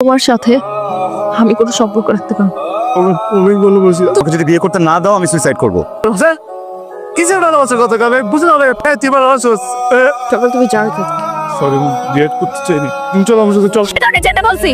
তোমার সাথে আমি কোনো সম্পর্ক রাখতে পারবো না। আমি বলে বসি তোকে যদি বিয়ে করতে না দাও আমি সুইসাইড করবো। কিসের ভালোবাসার কথা কবে বুঝে না তুই ভালোবাসোস। সকাল তুমি জানো তো সরি বিয়ে করতে চাইনি তুমি চলো আমার সাথে চল। তোকে যেতে বলছি।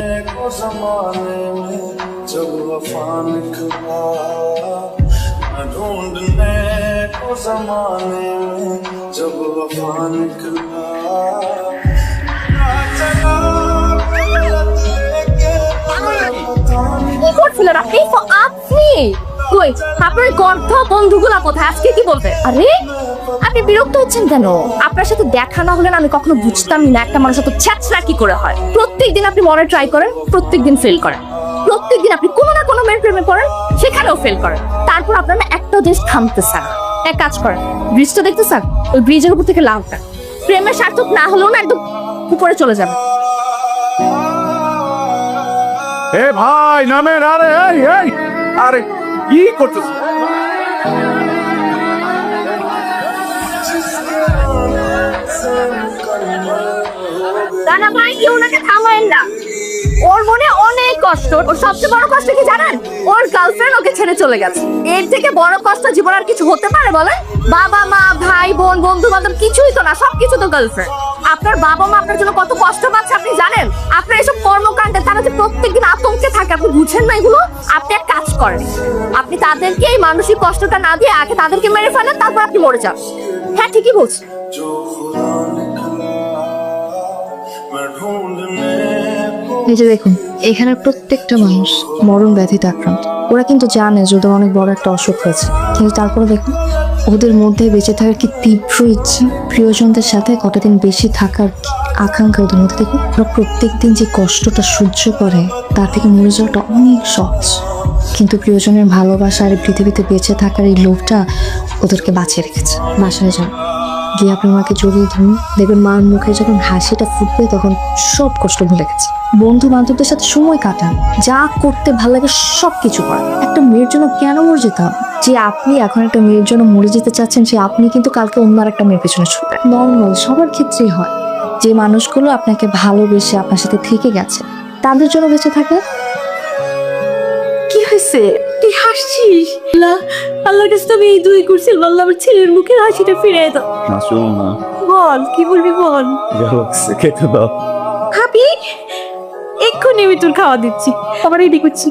কি করছিলেন আপনি? আপনি কই আপনার গর্ধ বন্ধুগুলা কোথায়? আজকে কি বলবে? আরে আপনি বিরক্ত হচ্ছেন কেন? আপনার সাথে দেখা না হলে না আমি কখনো বুঝতামই না একটা মানুষের সাথে ছ্যাচরা কি করে হয়। প্রত্যেকদিন আপনি মনে ট্রাই করেন, প্রত্যেকদিন ফেল করেন। প্রত্যেকদিন আপনি কোনো না কোনো মেয়ের প্রেমে পড়েন, সেখানেও ফেল করেন। তারপর আপনার না একটা দেশ থামতেছে না। এক কাজ করেন, ব্রিজটা দেখতেছেন? ওই ব্রিজের উপর থেকে লাউটা প্রেমের সার্থক না হলেও না একদম উপরে চলে যাবে। এ ভাই নামেন। আরে এই এই আরে কি করতেছ? দাদা ভাই কেউ ওনাকে থামায়েন না। ওর মনে অনেক কষ্ট। ওর সবচেয়ে বড় কষ্ট কি জানেন? ওর গার্লফ্রেন্ড ওকে ছেড়ে চলে গেছে। এর থেকে বড় কষ্ট জীবন আর কিছু হতে পারে বলেন? বাবা মা ভাই বোন বন্ধু বান্ধব কিছুই তো না, সবকিছু তো গার্লফ্রেন্ড। আপনার বাবা মা আপনার জন্য কত কষ্ট পাচ্ছে আপনি জানেন? আপনার এসব কর্মকাণ্ডে তারা যে প্রত্যেকদিন আতঙ্কে থাকে আপনি বুঝেন না এগুলো? আপনি এক কাজ করেন, আপনি তাদেরকে এই মানসিক কষ্টটা না দিয়ে আগে তাদেরকে মেরে ফেলেন, তারপর আপনি মরে যান। হ্যাঁ ঠিকই বলছি। এই যে দেখুন, এখানে প্রত্যেকটা মানুষ মরণ ব্যাধিতে আক্রান্ত। ওরা কিন্তু জানে যে ওদের অনেক বড় একটা অসুখ হয়েছে, কিন্তু তারপরে দেখুন ওদের মধ্যে বেঁচে থাকার কি তীব্র ইচ্ছে, প্রিয়জনদের সাথে কতদিন বেশি থাকার আকাঙ্ক্ষা ওদের মধ্যে। দেখুন ওরা প্রত্যেকদিন যে কষ্টটা সহ্য করে তার থেকে মরে যাওয়াটা অনেক সহজ, কিন্তু প্রিয়জনের ভালোবাসা আর পৃথিবীতে বেঁচে থাকার এই লোভটা ওদেরকে বাঁচিয়ে রেখেছে। বাসায় যান, গিয়ে আপনার মাকে জড়িয়ে ধরুন, দেখবেন মার মুখে যখন হাসিটা ফুটবে তখন সব কষ্ট ভুলে গেছে। বন্ধু বান্ধবদের সাথে সময় কাটান, যা করতে ভালো লাগে সব কিছু করেন। একটা মেয়ের জন্য কেন মরে যেতে হবে? যে আপনি এখন একটা মেয়ের জন্য মরে যেতে চাচ্ছেন, সে আপনি কিন্তু কালকে অন্য আর একটা মেয়ের পেছনে ছুটবেন। নর্মাল সবার ক্ষেত্রেই হয়। যে মানুষগুলো আপনাকে ভালোবেসে আপনার সাথে থেকে গেছে তাদের জন্য বেঁচে থাকে। কি হয়েছে? তুই হাসছিস? আল্লাহর কাছে আমি এই দুই করছি, আল্লাহ আমার ছেলের মুখের হাসিটা ফিরে দাও। আসুন না বল কি বলবি বল। খেতে দাও। খাবি? এক্ষুনি আমি তোর খাওয়া দিচ্ছি, আবার রেডি করছি।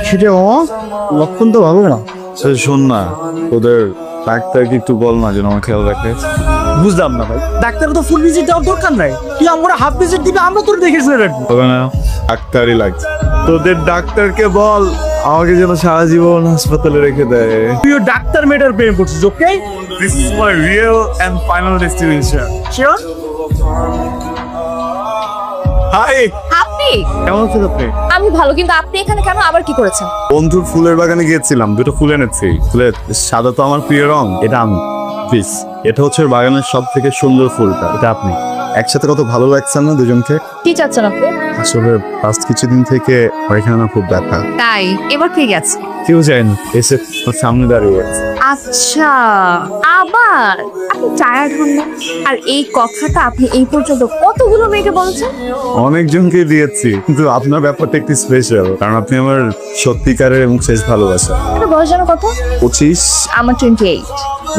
সেটা লক্ষণ তো ভালো না। শোন না, ওদের ডাক্তারকে একটু বল না যেন আমার খেয়াল রাখে। বুঝলাম না ভাই, ডাক্তার তো ফুল ভিজিট দেওয়ার দরকার নাই। তুই আমরা হাফ ভিজিট দিবি, আমরা তোর দেখে শুনে রাখবো। হবে না, ডাক্তারই লাগছে। তোদের ডাক্তারকে বল আমাকে যেন সারা জীবন হাসপাতালে রেখে দেয়। তুই ডাক্তার মেটার প্রেম করছিস, okay? This is my real and final destination. Sure? Hi, আপনি? কেমন আছেন আপনি? আমি ভালো, কিন্তু আপনি এখানে কেন? আবার কি করেছেন? বন্ধুর ফুলের বাগানে গিয়েছিলাম, দুটো ফুল এনেছি। ফুলের সাদা তো আমার প্রিয় রং, এটা আমি। প্লিজ, এটা হচ্ছে ওর বাগানের সব থেকে সুন্দর ফুলটা, এটা আপনি। একসাথে কত ভালো লাগছে না দুজনকে? কি চাচ্ছেন আপনি? আসলে ফার্স্ট কিছুদিন থেকে আমার এখানে না খুব ব্যথা। তাই এবার কে গেছে? কেউ যায় না, এসে ওর সামনে দাঁড়িয়ে আছে। আচ্ছা, আবার আপনি টায়ার্ড হন না? আর এই কথাটা আপনি এই পর্যন্ত কতগুলো মেয়েকে বলছেন? অনেকজনকে দিয়েছি, কিন্তু আপনার ব্যাপারটা একটু স্পেশাল, কারণ আপনি আমার সত্যিকারের এবং শেষ ভালোবাসা। আপনার বয়স যেন কত? 25। আমার 28।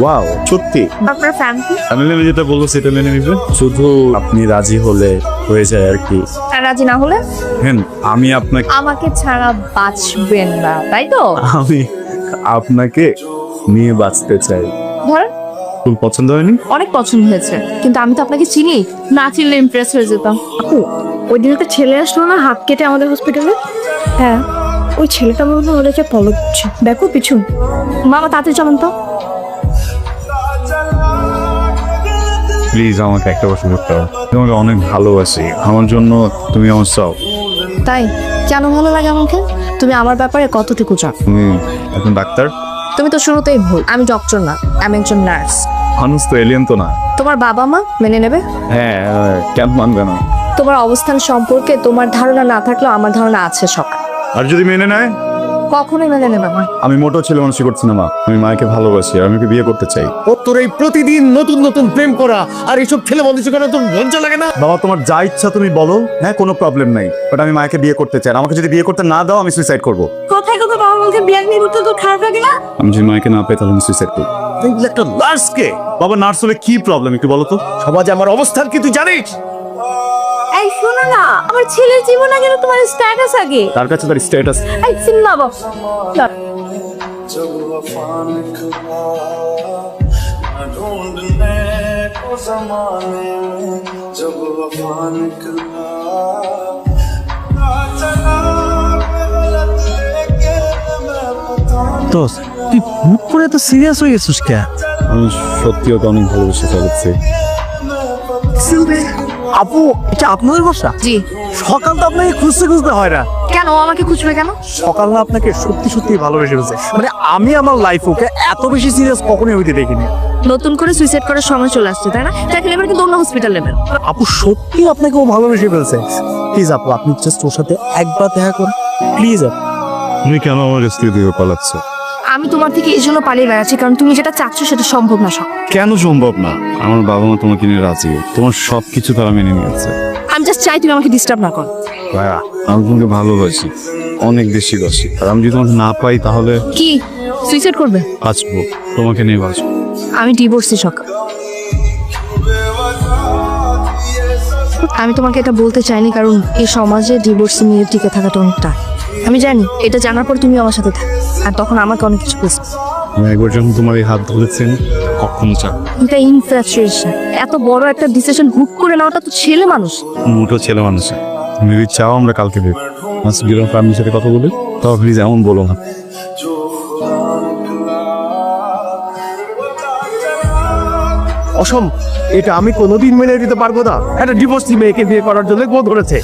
ওয়াও, সত্যি? আপনার ফ্যামিলি? আমি যেটা বলবো সেটা মেনে নিবে, শুধু আপনি রাজি হলে হয়ে যায় আর কি। আর রাজি না হলে? হ্যাঁ, আমি আপনাকে আমাকে ছাড়া বাঁচবেন না, তাই তো? আমি আপনাকে নিয়ে বাঁচতে চাই। ধরেন খুব পছন্দ হয়নি? অনেক পছন্দ হয়েছে, কিন্তু আমি তো আপনাকে চিনি না, চিনলে ইমপ্রেস হয়ে যেতাম। আপু, ওই দিন একটা ছেলে আসলো না হাত কেটে আমাদের হসপিটালে? হ্যাঁ, ওই ছেলেটা মনে হয় ওদেরকে ফলো করছে। দেখো পিছু। মামা তাড়াতাড়ি চলেন তো। প্লিজ আমাকে একটা বছর করতে হবে। তোমাকে অনেক ভালোবাসি, আমার জন্য তুমি আমার সব। তাই কেন ভালো লাগে আমাকে? তুমি আমার ব্যাপারে কতটুকু জানো? তুমি এখন ডাক্তার? তুমি তো শুরুতেই ভুল। আমি ডক্টর না, আমি একজন নার্স। মানুষ তো এলিয়েন তো না। তোমার বাবা মা মেনে নেবে? হ্যাঁ, কেন মানবে না? তোমার অবস্থান সম্পর্কে তোমার ধারণা না থাকলেও আমার ধারণা আছে সব। আর যদি মেনে নেয়? কখনোই মেনে নেবে না। আমি মোটেও ছেলে মানুষই করছি না মা, আমি মাকে ভালোবাসি আর আমি ওকে বিয়ে করতে চাই। ও তোর এই প্রতিদিন নতুন নতুন প্রেম করা আর এইসব ছেলে মানুষ করে তোর লজ্জা লাগে না? বাবা তোমার যা ইচ্ছা তুমি বলো, হ্যাঁ কোনো প্রবলেম নাই, বাট আমি মাকে বিয়ে করতে চাই। আর আমাকে যদি বিয়ে করতে না দাও আমি সুইসাইড করবো। কোথায় কোথায় বাবা বলতে বিয়ে নিয়ে করতে তো খারাপ লাগে না? আমি যদি মাকে না পাই তাহলে আমি সুইসাইড করবো। তুই একটা লাশকে বাবা নার্স হলে কি প্রবলেম একটু বলো তো? সমাজে আমার অবস্থান কি তুই জানিস? এই শোনো না, আমার ছেলের জীবন আগে না তোমার স্ট্যাটাস আগে। তার কাছে তার স্ট্যাটাস। এই সিনেমা বাবা जब वफा निकला मैं ढूंढने को ज़माने में जब वफा निकला चला गलत लेके मैं पता দোস্ত তুই হুট করে এত সিরিয়াস হয়ে গেছিস কে? আমি সত্যি ওকে অনেক ভালোবেসে ফেলেছি। আপু এটা আপনাদের বাসা? জি। সকাল তো আপনাকে খুঁজতে খুঁজতে হয় না। কেন ও আমাকে খুঁজবে কেন? সকাল না আপনাকে সত্যি সত্যি ভালোবেসে ফেলছে। মানে আমি আমার লাইফ ওকে এত বেশি সিরিয়াস কখনোই হইতে দেখিনি। নতুন করে সুইসাইড করার সময় চলে আসছে তাই না? তাকে এবার কিন্তু অন্য হসপিটাল নেবেন। আপু সত্যি আপনাকে ও ভালোবেসে ফেলছে। প্লিজ আপু আপনি জাস্ট ওর সাথে একবার দেখা করুন প্লিজ। তুমি কেন আমার স্ত্রী দিয়ে পালাচ্ছ? আমি তোমার থেকে এই জন্য পালিয়ে বেড়াচ্ছি কারণ তুমি যেটা চাচ্ছ সেটা সম্ভব না সব। কেন সম্ভব না? আমার বাবা মা তোমাকে নিয়ে রাজি, তোমার সবকিছু তারা মেনে নিয়েছে। আমি জাস্ট চাই তুমি আমাকে ডিস্টার্ব না করো। ভাইয়া আমি তোমাকে ভালোবাসি, অনেক বেশি বাসি। আর আমি যদি তোমাকে না পাই তাহলে কি সুইসাইড করবে? বাঁচবো, তোমাকে নিয়ে বাঁচবো। আমি ডিভোর্সি সকাল। আমি তোমাকে এটা বলতে চাইনি কারণ এই সমাজে ডিভোর্সি নিয়ে টিকে থাকাটা অনেকটা। আমি জানি এটা জানার পর তুমি আমার সাথে থাক আর তখন আমাকে অনেক কিছু বুঝবে। আমি একবার যখন তোমার এই হাত ধরেছেন কখনো চাপ এটা ইনফ্যাচুয়েশন। এত বড় একটা ডিসিশন হুট করে নেওয়াটা তো ছেলে মানুষ। মোটো ছেলে মানুষের। তুমি যদি চাও আমরা কালকে দেব মাস গিরম ফ্যামিলির সাথে কথা বলি, তাও প্লিজ এমন বলো না। অসম এটা আমি কোনোদিন মেনে নিতে পারবো না। একটা ডিভোর্সি মেয়েকে বিয়ে করার জন্য গোল ধরেছে।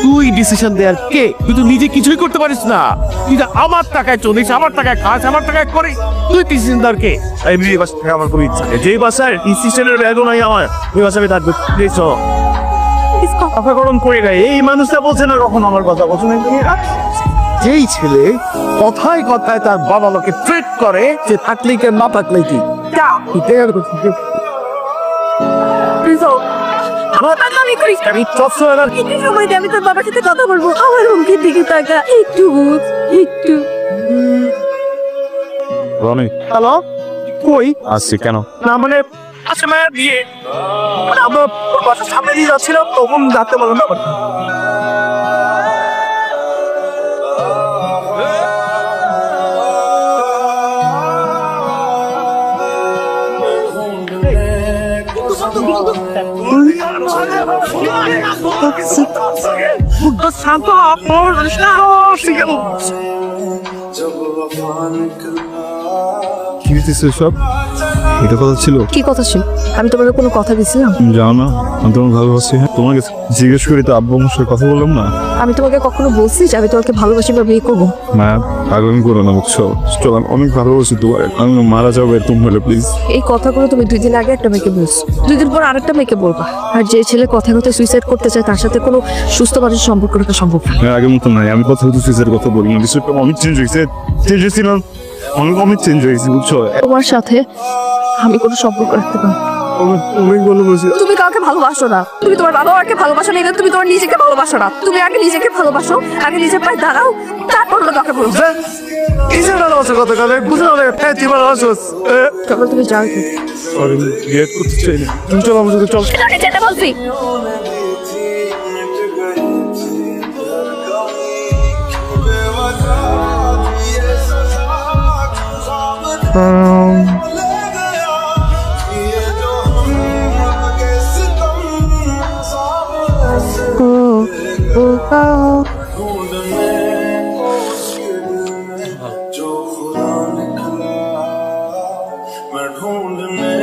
তুই ডিসিশন দেয়ার কে? তুই তো নিজে কিছুই করতে পারিস না। তুই তো আমার টাকায় চলিস, আমার টাকায় খাস, আমার টাকায় করিস। তুই ডিসিশন দেওয়ার কে? এই বিয়ে বাসা থেকে আমার খুব ইচ্ছা। যেই বাসায় ডিসিশনের ব্যাগও নাই আমার, ওই বাসায় থাকবে। প্লিজ কথা গরম করে গায়ে এই মানুষটা বলছে না কখন আমার কথা বলছে না। যেই ছেলে কথায় কথায় তার বাবা লোকে ট্রিট করে, সে থাকলেই কে না থাকলেই কি? আমি আমি তোর বাবার সাথে কথা বলবো। আমার মুখের দিকে তাকা একটু একটু। রনি হ্যালো কই আসছি কেন? না মানে আচ্ছা মায়ের বিয়ে মানে আমরা বাসার সামনে দিয়ে যাচ্ছিলাম তখন যাতে বলো না। শান্ত जब वफा निकला কি দিতেছো সব? এটা কথা ছিল? কি কথা ছিল? আমি তোমাকে কোনো কথা দিছিলাম? তুমি জানো না আমি তোমাকে ভালোবাসি। হ্যাঁ তোমার কাছে জিজ্ঞেস করি তো আব্বু আমার সাথে কথা বললাম না। আমি তোমাকে কখনো বলছি যে আমি তোমাকে ভালোবাসি বা বিয়ে করবো? মা পাগলামি করো না বুঝছো? চল আমি অনেক ভালোবাসি তোমার, আমি মারা যাবো এরকম হলে প্লিজ। এই কথাগুলো তুমি 2 দিন আগে একটা মেয়েকে বলছো, 2 দিন পর আরেকটা মেয়েকে বলবা। আর যে ছেলে কথা কথা সুইসাইড করতে চায় তার সাথে কোনো সুস্থ মানুষের সম্পর্ক রাখা সম্ভব না। আগের মতো নাই, আমি কথা বলতে সুইসাইড কথা বলি না। বিষয়টা অনেক চেঞ্জ হয়েছে, চেঞ্জ হয়েছিল অনেক চেঞ্জ হয়েছে বুঝছো? তোমার সাথে আমি কোনো সম্পর্ক রাখতে পারি না। অনেক ভালোবাসি। তুমি কাউকে ভালোবাসো না, তুমি তোমার বাবা মাকে ভালোবাসো না, এটা তুমি তোমার নিজেকে ভালোবাসো না। তুমি আগে নিজেকে ভালোবাসো, আগে নিজের পায়ে দাঁড়াও, তারপর হলো কাউকে বলো। কিসের ভালোবাসা কথা কালে বুঝে না হ্যাঁ তুই ভালোবাসোস। তখন তুমি যাও কি? সরি বিয়ে করতে চাই না। তুমি চল আমার সাথে চল। আমি যেতে বলছি। मिट गई थी धड़कन बेवजह ये सजा ख्वाब ले गया ये जो हम के सितम साब ऐसे ढूंढने को उसके दिल में जो खुदा निकला मैं ढूंढने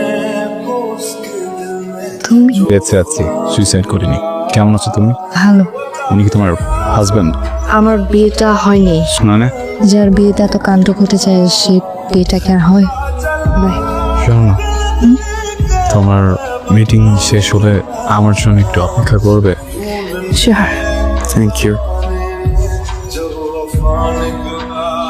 को उसके दिल में তুমি বেঁচে আছি, সুইসাইড করিনি। কেমন আছো তুমি? ভালো। উনি কি তোমার হাজবেন্ড? আমার বিয়েটা হয়নি। শোনা না যার বিয়েতে এত কাণ্ড ঘটে যায় সে বিয়েটা কি আর হয়? বাই। শোনো না, তোমার মিটিং শেষ হলে আমার জন্য একটু অপেক্ষা করবে? শিওর। Thank you. तूफान निकला